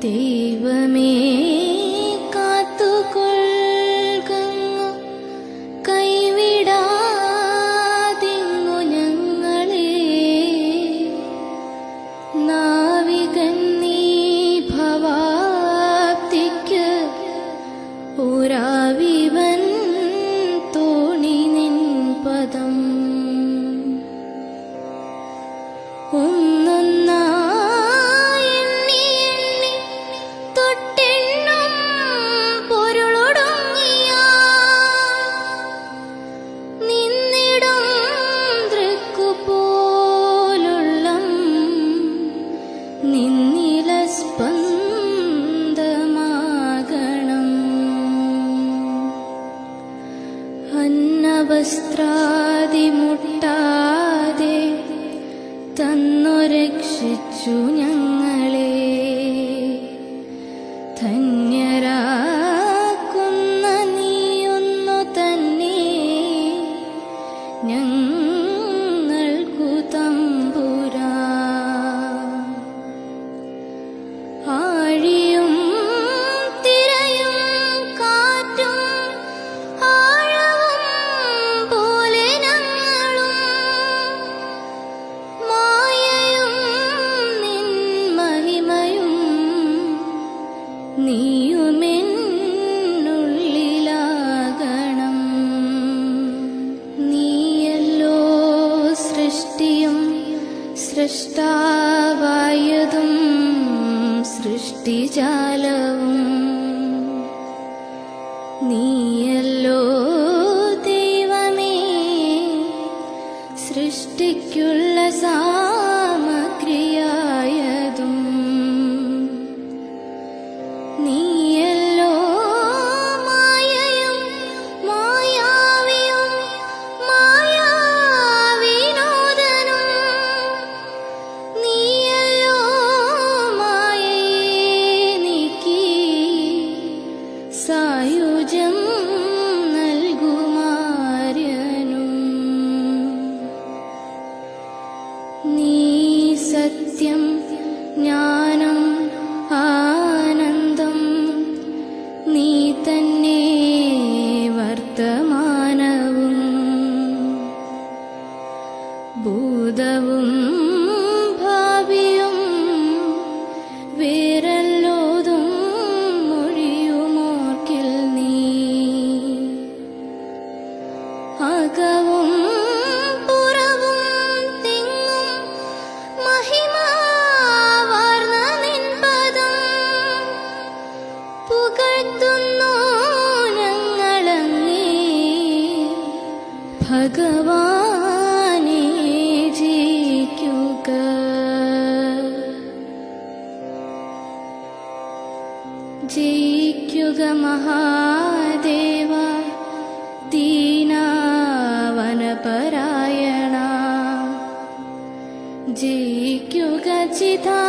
ദൈവമേ കാത്തുകൊള്ളുന്നു, കൈവിടാതിങ്ങു ഞങ്ങളെ. നാവികൻ നീ ഭവാപ്തിക്ക് ഒരാവിവൻ തോണി നിൻ പദം. വസ്ത്രാദി മുട്ടാതെ തന്നു രക്ഷിച്ചു ഞങ്ങളെ. ധന്യരാക്കുന്ന നീയൊന്നു തന്നെ ഞങ്ങൾക്കു തമ്പുരാൻ. ആഴിയും തിരയും കാറ്റും നീയുമെന്നുള്ളിലാകണം. നീയല്ലോ സൃഷ്ടിയും സൃഷ്ടാവായതും സൃഷ്ടിജാലവും. നീയല്ലോ ദൈവമേ സൃഷ്ടിക്കുള്ള സാമഗ്രിയായതും. നീയല്ലോ മായയും മായാവിയും മായാവിനോദനും. നീയല്ലോ മായയെ നീക്കി സായുജ്യം നൽകുമാര്യനും. നീ സത്യം ജ്ഞാനം ആനന്ദം, നീ തന്നെ വർത്തമാനവും ഭൂതവും ഭാവിയും വേറെല്ലോതും മൊഴിയുമോർക്കിൽ നീ. അകവും പുറവും തിങ്ങും മഹിമാവാർന്ന നിൻ പദം പുകഴ്ത്തുന്നു ഞങ്ങളങ്ങേ. ഭഗവാനേ ജയിക്കുക. ജയിക്കുക മഹാദേവ ദീനാവനപരായണ. ജയിക്കുക ചിതാ